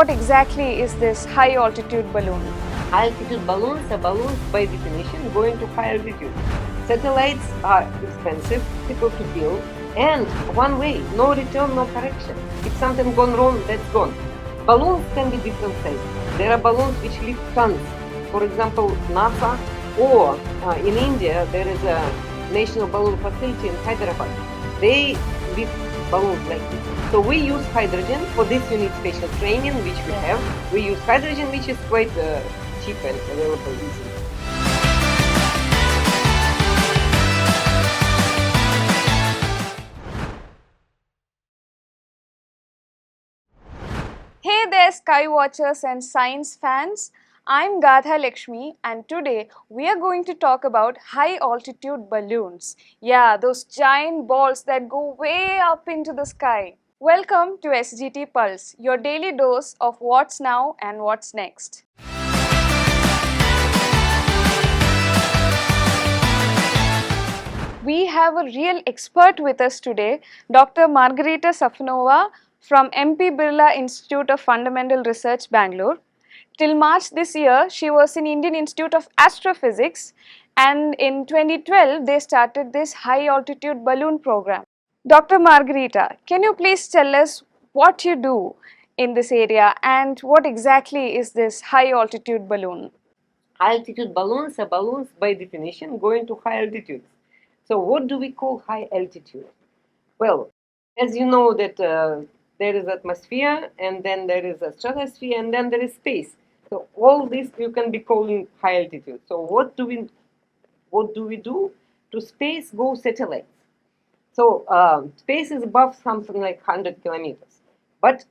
what exactly is this high altitude balloon? High-altitude balloons are balloons by definition going to high altitude. Satellites are expensive, difficult to build, and one way, no return, no correction. If something gone wrong, that's gone. Balloons can be different sizes. There are balloons which lift tons. For example, NASA or in India, there is a national balloon facility in Hyderabad. They lift balloons like this. So we use hydrogen. For this you need special training, which we have. We use hydrogen, which is quite cheap and available easily. Hey there, sky watchers and science fans. I'm Gadha Lakshmi, and today we are going to talk about high altitude balloons. Yeah, those giant balls that go way up into the sky. Welcome to SGT Pulse, your daily dose of what's now and what's next. We have a real expert with us today, Dr. Margarita Safonova from MP Institute of Fundamental Research, Bangalore. Till March this year, she was in Indian Institute of Astrophysics, and in 2012, they started this high altitude balloon program. Dr. Margarita, can you please tell us what you do in this area and what exactly is this high altitude balloon? High-altitude balloons are balloons by definition going to high altitudes. So what do we call high altitude? Well, as you know that there is atmosphere, and then there is a stratosphere, and then there is space. So all this you can be calling high altitude. So what do we do? To space go satellites. So space is above something like 100 kilometers. But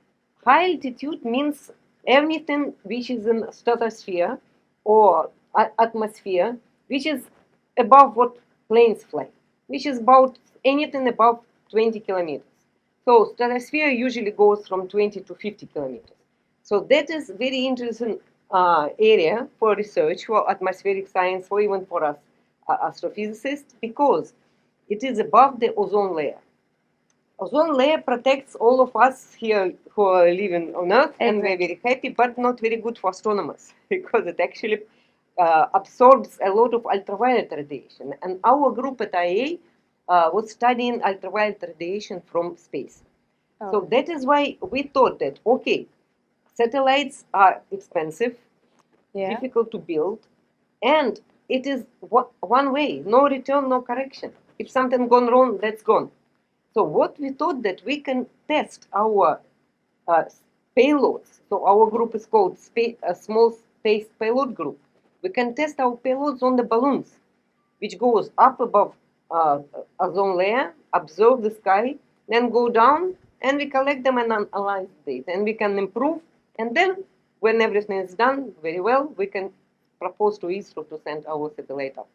high altitude means everything which is in stratosphere or atmosphere, which is above what planes fly, which is about anything above 20 kilometers. So stratosphere usually goes from 20 to 50 kilometers. So that is very interesting area for research, for atmospheric science, or even for us astrophysicists, because it is above the ozone layer. Ozone layer protects all of us here who are living on Earth, and we're very happy, but not very good for astronomers because it actually absorbs a lot of ultraviolet radiation. And our group at IAA was studying ultraviolet radiation from space. So that is why we thought that, okay, satellites are expensive, difficult to build, and it is one way, no return, no correction. If something gone wrong, that's gone. So what we thought that we can test our payloads. So our group is called a Small Space Payload Group. We can test our payloads on the balloons, which goes up above ozone layer, absorb the sky, then go down, and we collect them and analyze the data, and we can improve. And then, when everything is done very well, we can propose to ISRO to send our satellite up.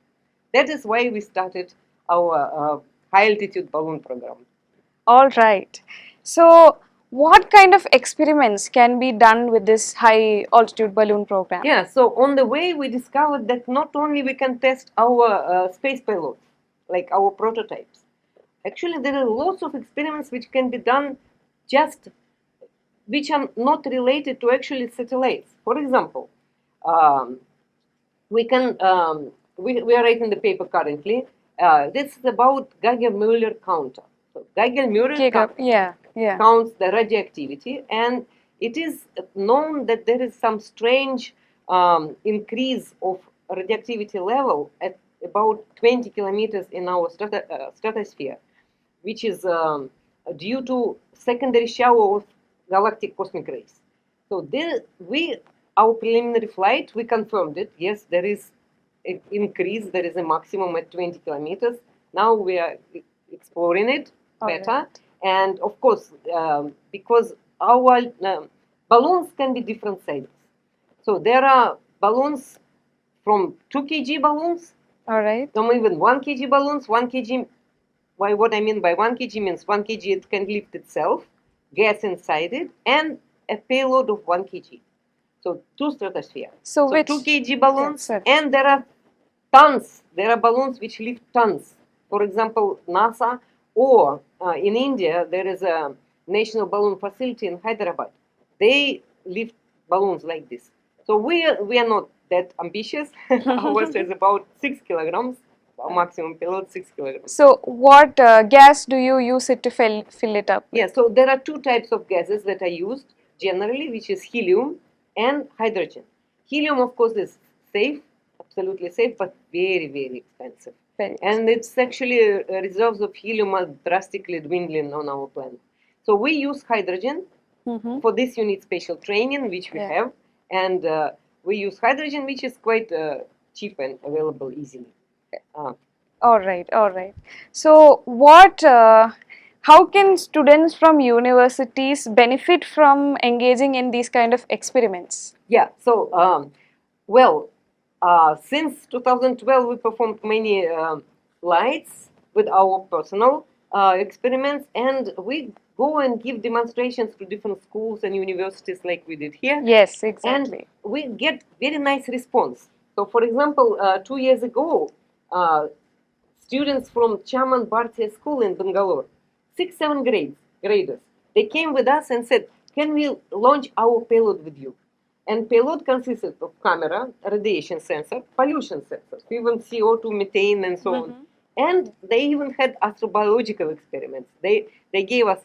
That is why we started our high altitude balloon program. All right. So, what kind of experiments can be done with this high altitude balloon program? Yeah, so on the way we discovered that not only we can test our space payloads, like our prototypes. Actually, there are lots of experiments which can be done just which are not related to actually satellites. For example, we are writing the paper currently. This is about Geiger-Müller counter. So Geiger-Müller counts the radioactivity, and it is known that there is some strange increase of radioactivity level at about 20 kilometers in our stratosphere, which is due to secondary shower of galactic cosmic rays. So our preliminary flight, we confirmed it. Yes, there is an increase. There is a maximum at 20 kilometers. Now we are exploring it better. And of course, because our balloons can be different sizes. So there are balloons from 2 kg balloons, some even 1 kg balloons. 1 kg, what I mean by 1 kg means 1 kg it can lift itself, gas inside it, and a payload of 1 kg. So 2 stratosphere. So 2 kg balloons, and there are tons. There are balloons which lift tons. For example, NASA or in India, there is a national balloon facility in Hyderabad. They lift balloons like this. So we are not that ambitious. Ours is about 6 kilograms. Our maximum payload 6 kilograms. So what gas do you use it to fill it up with? Yeah, so there are two types of gases that are used generally, which is helium and hydrogen. Helium, of course, is safe, absolutely safe, but very, very expensive. And it's actually reserves of helium are drastically dwindling on our planet. So we use hydrogen. For this, you need special training, which we have, and we use hydrogen, which is quite cheap and available easily. All right, all right. So how can students from universities benefit from engaging in these kind of experiments? Yeah, so since 2012, we performed many flights with our personal experiments, and we go and give demonstrations to different schools and universities like we did here. Yes, exactly. And we get very nice response. So, for example, 2 years ago, students from Chaman Bhartiya School in Bangalore, 6-7 graders, they came with us and said, can we launch our payload with you? And payload consisted of camera, radiation sensor, pollution sensors, even CO2, methane, and so on. And they even had astrobiological experiments. They gave us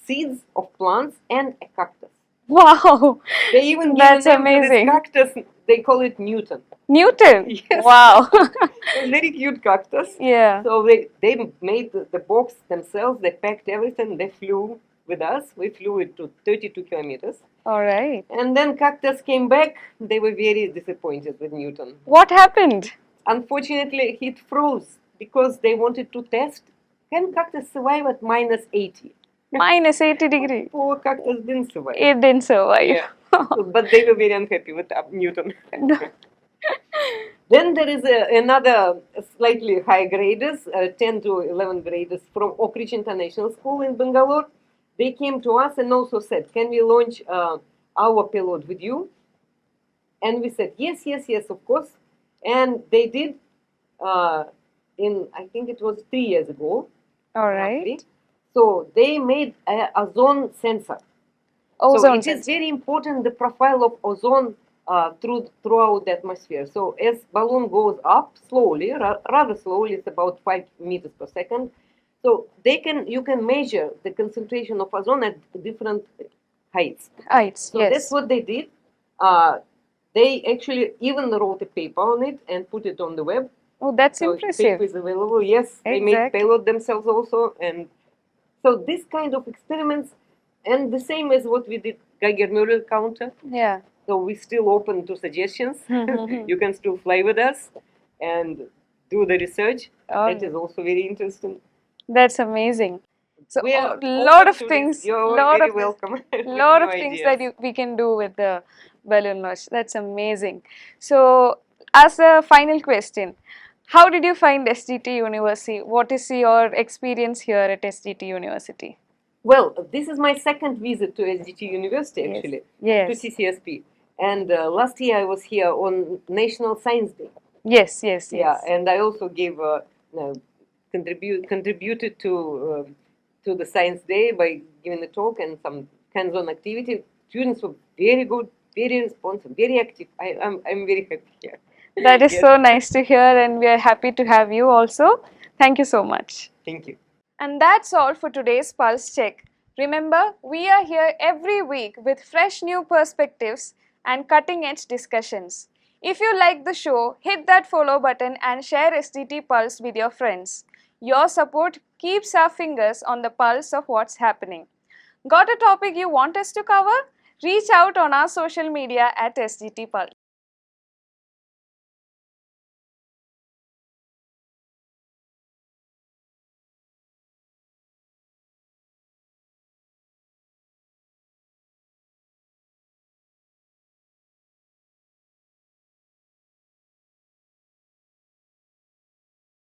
seeds of plants and a cactus. Wow, They even that's gave a name amazing. to this cactus. They call it Newton. Newton? Yes. Wow. A very cute cactus. Yeah. So they made the box themselves. They packed everything. They flew with us. We flew it to 32 kilometers. All right. And then cactus came back. They were very disappointed with Newton. What happened? Unfortunately, it froze because they wanted to test, can cactus survive at minus 80? Minus 80 degree. Poor cactus didn't survive. It didn't survive. Yeah. But they were very unhappy with Newton. Then there is another slightly high graders, 10 to 11 graders from Oak Ridge International School in Bangalore. They came to us and also said, can we launch our payload with you? And we said, yes, yes, yes, of course. And they did I think it was 3 years ago. All right. Roughly. So they made a ozone sensor. Ozone so it is very important, the profile of ozone throughout the atmosphere. So as balloon goes up slowly, rather slowly, it's about 5 meters per second. So you can measure the concentration of ozone at different heights. So yes. that's what they did. They actually even wrote a paper on it and put it on the web. Oh, that's so impressive. Paper is available. Yes, they made payload themselves also, and so this kind of experiments, and the same as what we did Geiger-Müller counter. Yeah. So we still open to suggestions. You can still fly with us and do the research. That is also very interesting. That's amazing. So a lot of things. You're very welcome. Lot of things that we can do with the balloon launch. That's amazing. So as a final question, how did you find SGT University? What is your experience here at SGT University? Well, this is my second visit to SGT University actually, yes. to CCSP. And last year I was here on National Science Day. Yes, yes, yes. Yeah, and I also gave contributed to the Science Day by giving a talk and some hands-on activity. Students were very good, very responsive, very active. I'm very happy here. That is so nice to hear, and we are happy to have you also. Thank you so much. Thank you. And that's all for today's Pulse Check. Remember, we are here every week with fresh new perspectives and cutting-edge discussions. If you like the show, hit that follow button and share SGT Pulse with your friends. Your support keeps our fingers on the pulse of what's happening. Got a topic you want us to cover? Reach out on our social media at SGT Pulse.